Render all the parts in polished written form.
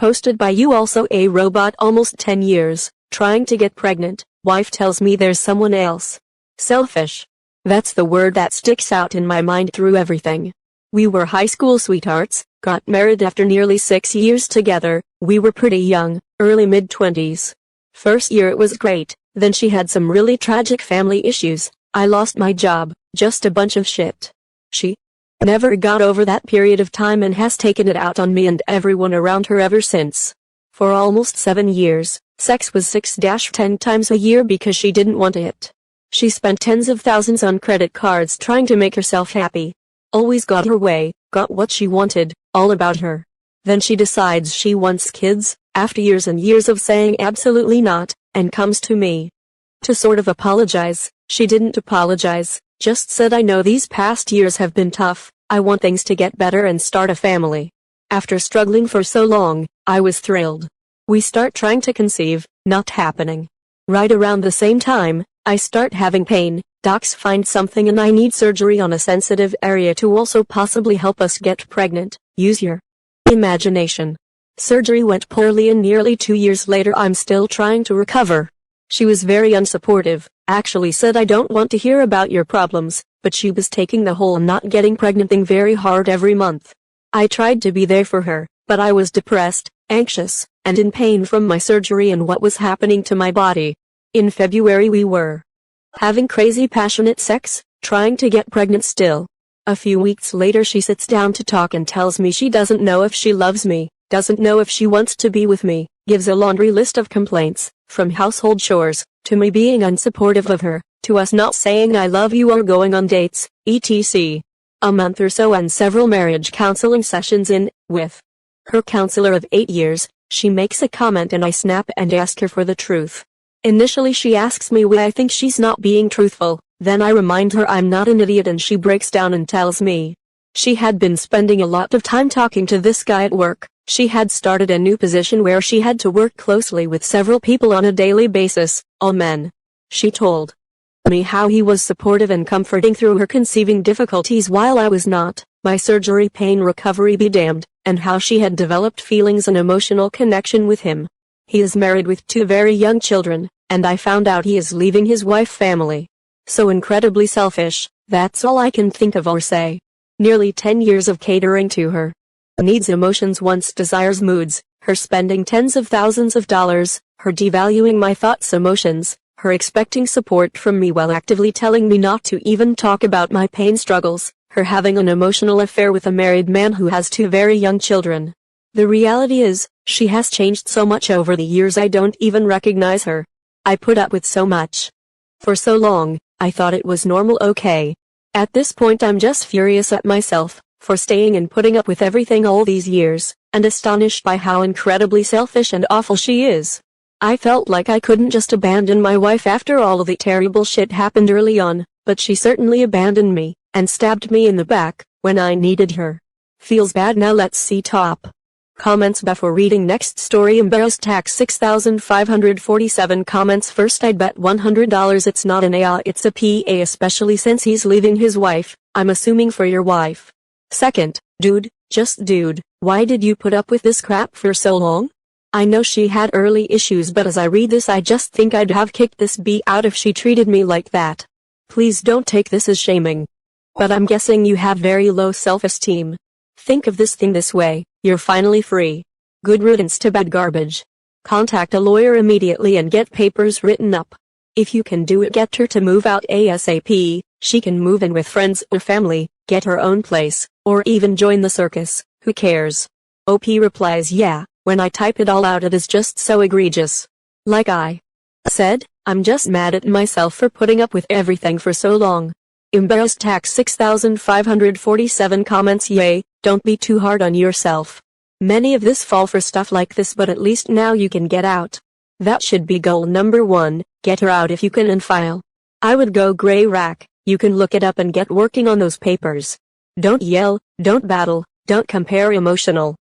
Posted by you. Also a robot almost 10 years, trying to get pregnant, wife tells me there's someone else. Selfish. That's the word that sticks out in my mind through everything. We were high school sweethearts, got married after nearly 6 years together. We were pretty young, early mid-20s. First year it was great, then she had some really tragic family issues. I lost my job, just a bunch of shit. She never got over that period of time and has taken it out on me and everyone around her ever since. For almost 7 years, sex was 6-10 times a year because she didn't want it. She spent tens of thousands on credit cards trying to make herself happy. Always got her way, got what she wanted, all about her. Then she decides she wants kids, after years and years of saying absolutely not, and comes to me to sort of apologize. She didn't apologize, just said, I know these past years have been tough, I want things to get better and start a family. After struggling for so long, I was thrilled. We start trying to conceive, not happening. Right around the same time, I start having pain. Docs find something and I need surgery on a sensitive area to also possibly help us get pregnant. Use your imagination. Surgery went poorly and nearly 2 years later I'm still trying to recover. She was very unsupportive, actually said I don't want to hear about your problems, but she was taking the whole not getting pregnant thing very hard every month. I tried to be there for her, but I was depressed, anxious, and in pain from my surgery and what was happening to my body. In February we were having crazy passionate sex, trying to get pregnant still. A few weeks later she sits down to talk and tells me she doesn't know if she loves me, doesn't know if she wants to be with me, gives a laundry list of complaints, from household chores, to me being unsupportive of her, to us not saying I love you or going on dates, etc. A month or so and several marriage counseling sessions in, with her counselor of 8 years, she makes a comment and I snap and ask her for the truth. Initially she asks me why I think she's not being truthful, then I remind her I'm not an idiot and she breaks down and tells me she had been spending a lot of time talking to this guy at work. She had started a new position where she had to work closely with several people on a daily basis, all men. She told me how he was supportive and comforting through her conceiving difficulties while I was not, my surgery pain recovery be damned, and how she had developed feelings and emotional connection with him. He is married with 2 very young children, and I found out he is leaving his wife family. So incredibly selfish, that's all I can think of or say. Nearly 10 years of catering to her needs, emotions, wants, desires, moods, her spending tens of thousands of dollars, her devaluing my thoughts, emotions, her expecting support from me while actively telling me not to even talk about my pain struggles, her having an emotional affair with a married man who has 2 very young children. The reality is, she has changed so much over the years I don't even recognize her. I put up with so much for so long, I thought it was normal, okay. At this point I'm just furious at myself for staying and putting up with everything all these years, and astonished by how incredibly selfish and awful she is. I felt like I couldn't just abandon my wife after all of the terrible shit happened early on, but she certainly abandoned me, and stabbed me in the back, when I needed her. Feels bad now. Let's see top comments before reading next story. Embarrassed tax 6,547 comments. First, I'd bet $100 it's not an AITA, it's a PA, especially since he's leaving his wife, I'm assuming for your wife. Second, dude, just dude, why did you put up with this crap for so long? I know she had early issues, but as I read this I just think I'd have kicked this bee out if she treated me like that. Please don't take this as shaming. But I'm guessing you have very low self-esteem. Think of this thing this way, you're finally free. Good riddance to bad garbage. Contact a lawyer immediately and get papers written up. If you can do it, get her to move out ASAP. She can move in with friends or family, get her own place, or even join the circus, who cares? OP replies, yeah, when I type it all out it is just so egregious. Like I said, I'm just mad at myself for putting up with everything for so long. Embarrassed tax 6,547 comments. Yay, don't be too hard on yourself. Many of this fall for stuff like this, but at least now you can get out. That should be goal number 1, get her out if you can and file. I would go gray rack, you can look it up and get working on those papers. Don't yell, don't battle, don't compare emotional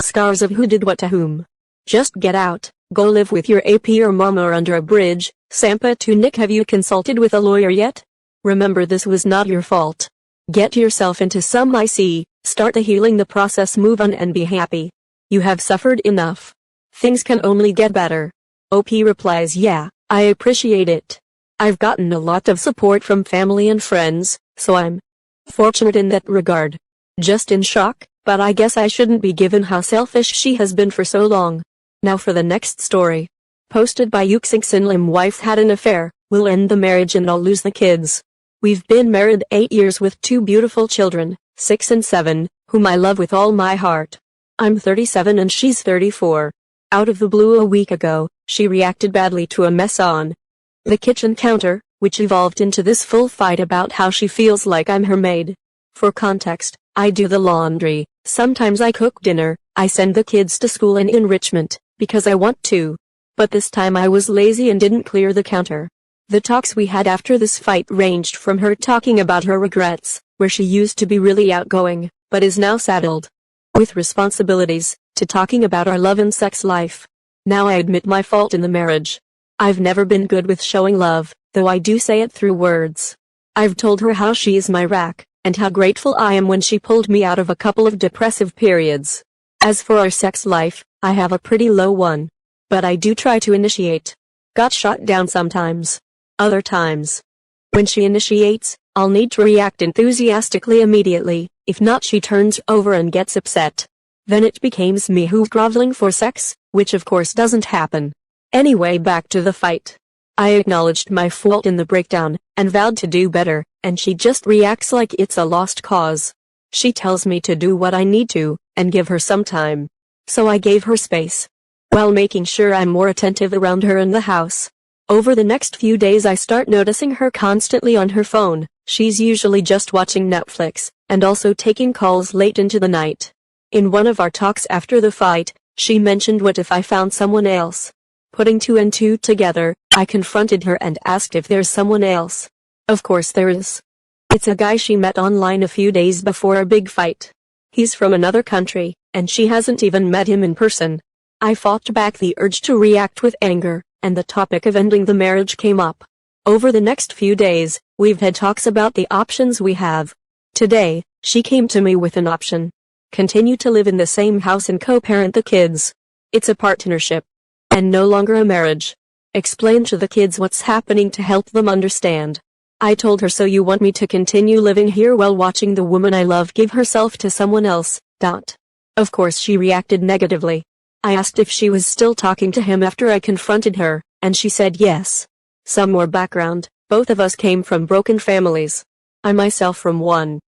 scars of who did what to whom. Just get out, go live with your AP or mama or under a bridge. Sampa to Nick, have you consulted with a lawyer yet? Remember, this was not your fault. Get yourself into some IC, start the healing the process, move on and be happy. You have suffered enough. Things can only get better. OP replies, yeah, I appreciate it. I've gotten a lot of support from family and friends, so I'm fortunate in that regard. Just in shock, but I guess I shouldn't be given how selfish she has been for so long. Now for the next story. Posted by Yuxingson Lim. Wife had an affair, will end the marriage and I'll lose the kids. We've been married 8 years with 2 beautiful children, 6 and 7, whom I love with all my heart. I'm 37 and she's 34. Out of the blue a week ago, she reacted badly to a mess on the kitchen counter, which evolved into this full fight about how she feels like I'm her maid. For context, I do the laundry, sometimes I cook dinner, I send the kids to school and enrichment, because I want to. But this time I was lazy and didn't clear the counter. The talks we had after this fight ranged from her talking about her regrets, where she used to be really outgoing, but is now saddled with responsibilities, to talking about our love and sex life. Now I admit my fault in the marriage. I've never been good with showing love, though I do say it through words. I've told her how she is my rack, and how grateful I am when she pulled me out of a couple of depressive periods. As for our sex life, I have a pretty low one. But I do try to initiate. Got shot down sometimes. Other times, when she initiates, I'll need to react enthusiastically immediately. If not, she turns over and gets upset. Then it becomes me who's groveling for sex, which of course doesn't happen. Anyway, back to the fight. I acknowledged my fault in the breakdown, and vowed to do better, and she just reacts like it's a lost cause. She tells me to do what I need to, and give her some time. So I gave her space, while making sure I'm more attentive around her in the house. Over the next few days I start noticing her constantly on her phone. She's usually just watching Netflix, and also taking calls late into the night. In one of our talks after the fight, she mentioned, what if I found someone else? Putting 2 and 2 together, I confronted her and asked if there's someone else. Of course there is. It's a guy she met online a few days before our big fight. He's from another country, and she hasn't even met him in person. I fought back the urge to react with anger, and the topic of ending the marriage came up. Over the next few days, we've had talks about the options we have. Today, she came to me with an option. Continue to live in the same house and co-parent the kids. It's a partnership, and no longer a marriage. Explain to the kids what's happening to help them understand. I told her, so you want me to continue living here while watching the woman I love give herself to someone else? Of course she reacted negatively. I asked if she was still talking to him after I confronted her, and she said yes. Some more background: both of us came from broken families. I myself from one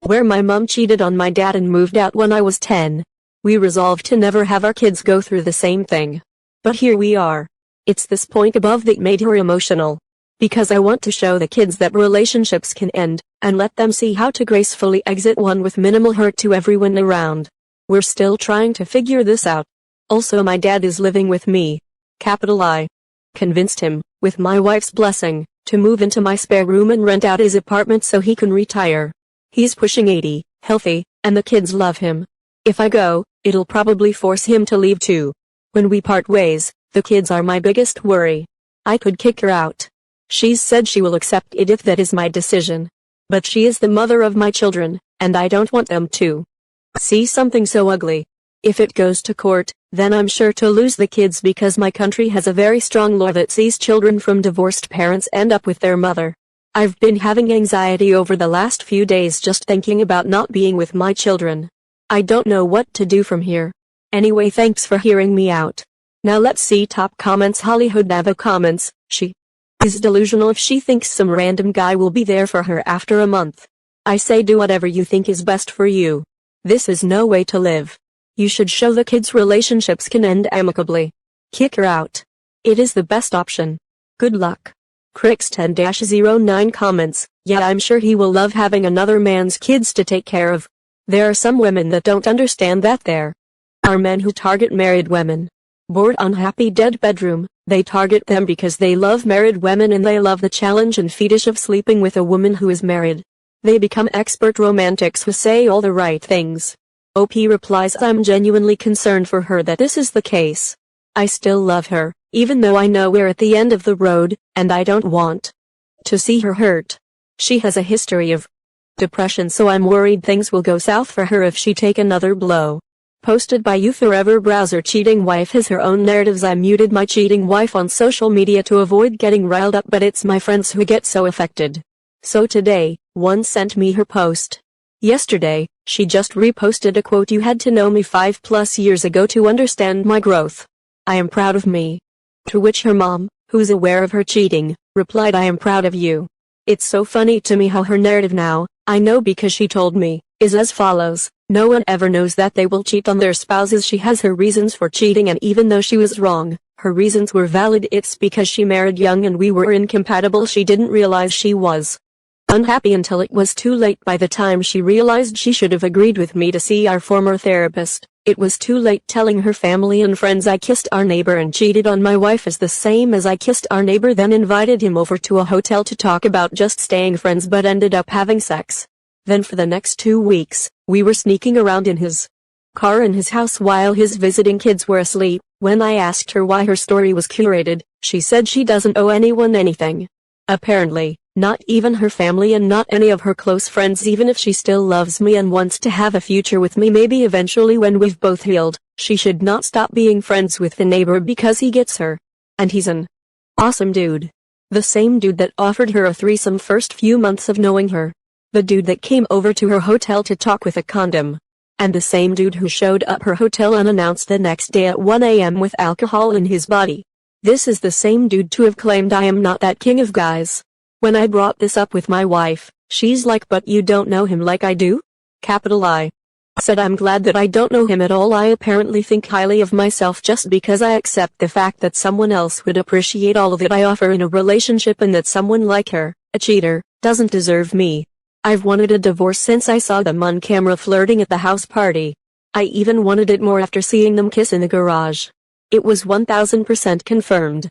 where my mom cheated on my dad and moved out when I was 10. We resolved to never have our kids go through the same thing. But here we are. It's this point above that made her emotional. Because I want to show the kids that relationships can end, and let them see how to gracefully exit one with minimal hurt to everyone around. We're still trying to figure this out. Also, my dad is living with me. Capital I. Convinced him, with my wife's blessing, to move into my spare room and rent out his apartment so he can retire. He's pushing 80, healthy, and the kids love him. If I go, it'll probably force him to leave too. When we part ways, the kids are my biggest worry. I could kick her out. She's said she will accept it if that is my decision. But she is the mother of my children, and I don't want them to see something so ugly. If it goes to court, then I'm sure to lose the kids, because my country has a very strong law that sees children from divorced parents end up with their mother. I've been having anxiety over the last few days just thinking about not being with my children. I don't know what to do from here. Anyway, thanks for hearing me out. Now let's see top comments. Hollywood Nava comments, she is delusional if she thinks some random guy will be there for her after a month. I say do whatever you think is best for you. This is no way to live. You should show the kids relationships can end amicably. Kick her out. It is the best option. Good luck. Crix10-09 comments, yeah, I'm sure he will love having another man's kids to take care of. There are some women that don't understand that there are men who target married women. Bored, unhappy, dead bedroom. They target them because they love married women and they love the challenge and fetish of sleeping with a woman who is married. They become expert romantics who say all the right things. OP replies, I'm genuinely concerned for her that this is the case. I still love her, even though I know we're at the end of the road, and I don't want to see her hurt. She has a history of depression, so I'm worried things will go south for her if she take another blow. Posted by you forever browser. Cheating wife has her own narratives. I muted my cheating wife on social media to avoid getting riled up, but it's my friends who get so affected. So today, one sent me her post. Yesterday, she just reposted a quote: "You had to know me 5+ years ago to understand my growth. I am proud of me." To which her mom, who's aware of her cheating, replied, "I am proud of you." It's so funny to me how her narrative now, I know because she told me, is as follows: no one ever knows that they will cheat on their spouses. She has her reasons for cheating, and even though she was wrong, her reasons were valid. It's because she married young and we were incompatible. She didn't realize she was unhappy until it was too late. By the time she realized, she should have agreed with me to see our former therapist. It was too late. Telling her family and friends I kissed our neighbor and cheated on my wife is the same as I kissed our neighbor, then invited him over to a hotel to talk about just staying friends but ended up having sex. Then for the next 2 weeks, we were sneaking around in his car in his house while his visiting kids were asleep. When I asked her why her story was curated, she said she doesn't owe anyone anything. Apparently, not even her family and not any of her close friends. Even if she still loves me and wants to have a future with me, maybe eventually when we've both healed, she should not stop being friends with the neighbor because he gets her. And he's an awesome dude. The same dude that offered her a threesome first few months of knowing her. The dude that came over to her hotel to talk with a condom. And the same dude who showed up her hotel unannounced the next day at 1 a.m. with alcohol in his body. This is the same dude to have claimed I am not that king of guys. When I brought this up with my wife, she's like, "But you don't know him like I do?" Capital I. Said I'm glad that I don't know him at all. I apparently think highly of myself just because I accept the fact that someone else would appreciate all that I offer in a relationship, and that someone like her, a cheater, doesn't deserve me. I've wanted a divorce since I saw them on camera flirting at the house party. I even wanted it more after seeing them kiss in the garage. It was 1000% confirmed.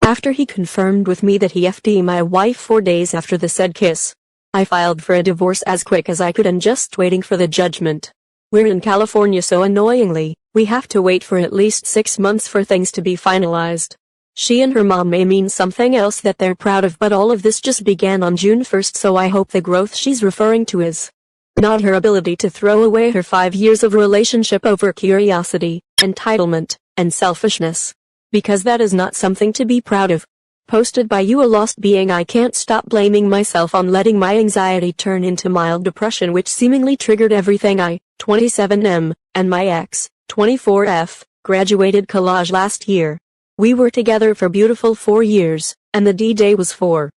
After he confirmed with me that he FD my wife 4 days after the said kiss, I filed for a divorce as quick as I could and just waiting for the judgment. We're in California, so annoyingly, we have to wait for at least 6 months for things to be finalized. She and her mom may mean something else that they're proud of, but all of this just began on June 1st, so I hope the growth she's referring to is not her ability to throw away her 5 years of relationship over curiosity, entitlement, and selfishness. Because that is not something to be proud of. Posted by you, a lost being. I can't stop blaming myself on letting my anxiety turn into mild depression, which seemingly triggered everything. I, 27M, and my ex, 24F, graduated college last year. We were together for beautiful 4 years, and the D-Day was 4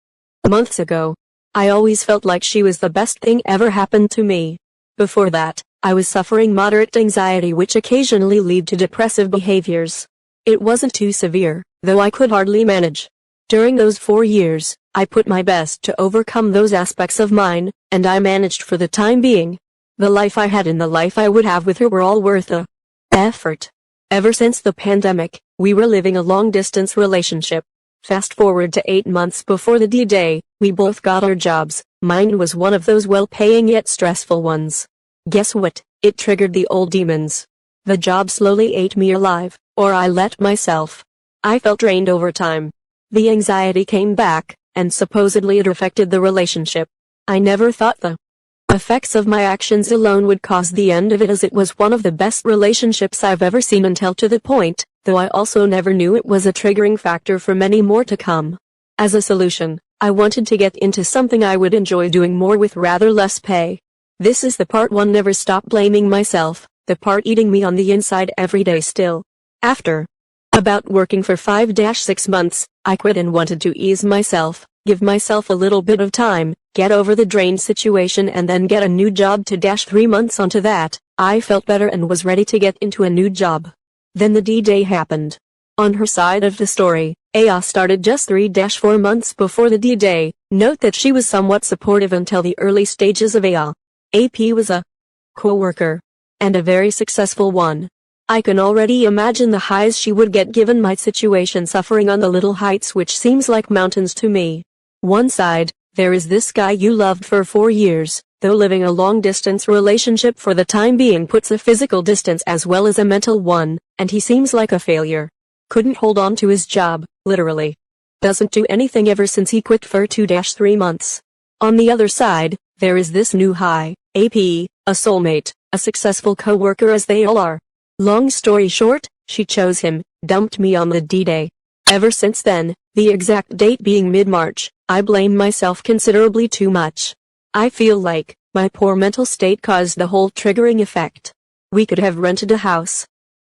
months ago. I always felt like she was the best thing ever happened to me. Before that, I was suffering moderate anxiety, which occasionally led to depressive behaviors. It wasn't too severe, though I could hardly manage. During those 4 years, I put my best to overcome those aspects of mine, and I managed for the time being. The life I had and the life I would have with her were all worth the effort. Ever since the pandemic, we were living a long-distance relationship. Fast forward to 8 months before the D-Day, we both got our jobs. Mine was one of those well-paying yet stressful ones. Guess what? It triggered the old demons. The job slowly ate me alive, or I let myself. I felt drained over time. The anxiety came back, and supposedly it affected the relationship. I never thought the effects of my actions alone would cause the end of it, as it was one of the best relationships I've ever seen until to the point, though I also never knew it was a triggering factor for many more to come. As a solution, I wanted to get into something I would enjoy doing more with rather less pay. This is the part 1. Never stop blaming myself, the part eating me on the inside every day still. After about working for 5-6 months, I quit and wanted to ease myself, give myself a little bit of time, get over the drained situation, and then get a new job to 3 months onto that. I felt better and was ready to get into a new job. Then the D-Day happened. On her side of the story, AITA started just 3-4 months before the D-Day. Note that she was somewhat supportive until the early stages of AITA. AP was a co-worker, and a very successful one. I can already imagine the highs she would get given my situation, suffering on the little heights which seems like mountains to me. One side, there is this guy you loved for 4 years, though living a long-distance relationship for the time being puts a physical distance as well as a mental one, and he seems like a failure. Couldn't hold on to his job, literally. Doesn't do anything ever since he quit for 2-3 months. On the other side, there is this new high, AP, a soulmate, a successful co-worker, as they all are. Long story short, she chose him, dumped me on the D-Day. Ever since then, the exact date being mid-March, I blame myself considerably too much. I feel like my poor mental state caused the whole triggering effect. We could have rented a house,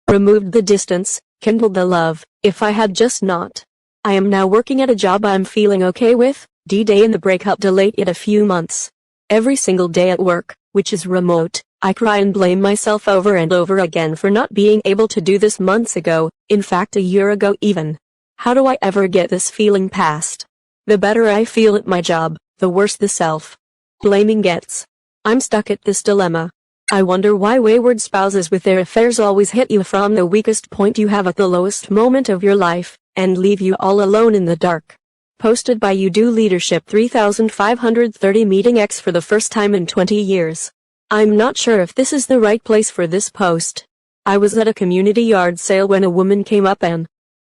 removed the distance, kindled the love, if I had just not. I am now working at a job I'm feeling okay with. D-Day and the breakup delayed it a few months. Every single day at work, which is remote, I cry and blame myself over and over again for not being able to do this months ago, in fact a year ago even. How do I ever get this feeling past? The better I feel at my job, the worse the self-blaming gets. I'm stuck at this dilemma. I wonder why wayward spouses with their affairs always hit you from the weakest point you have at the lowest moment of your life, and leave you all alone in the dark. Posted by You Do Leadership 3530 meeting X for the first time in 20 years. I'm not sure if this is the right place for this post. I was at a community yard sale when a woman came up and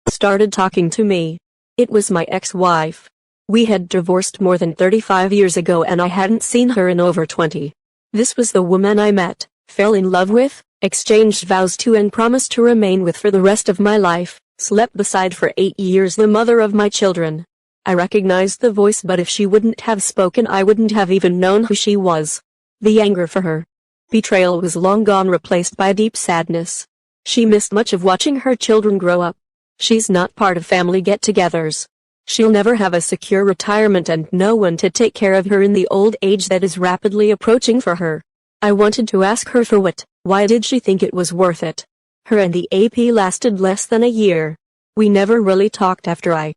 started talking to me. It was my ex-wife. We had divorced more than 35 years ago and I hadn't seen her in over 20. This was the woman I met, fell in love with, exchanged vows to and promised to remain with for the rest of my life, slept beside for 8 years, the mother of my children. I recognized the voice, but if she wouldn't have spoken I wouldn't have even known who she was. The anger for her betrayal was long gone, replaced by deep sadness. She missed much of watching her children grow up. She's not part of family get-togethers. She'll never have a secure retirement and no one to take care of her in the old age that is rapidly approaching for her. I wanted to ask her for why did she think it was worth it? Her and the AP lasted less than a year. We never really talked after I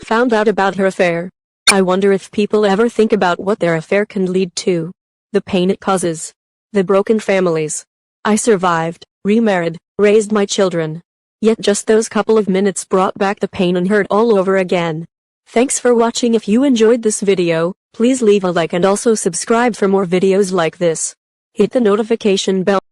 found out about her affair. I wonder if people ever think about what their affair can lead to. The pain it causes. The broken families. I survived, remarried, raised my children. Yet just those couple of minutes brought back the pain and hurt all over again. Thanks for watching. If you enjoyed this video, please leave a like and also subscribe for more videos like this. Hit the notification bell.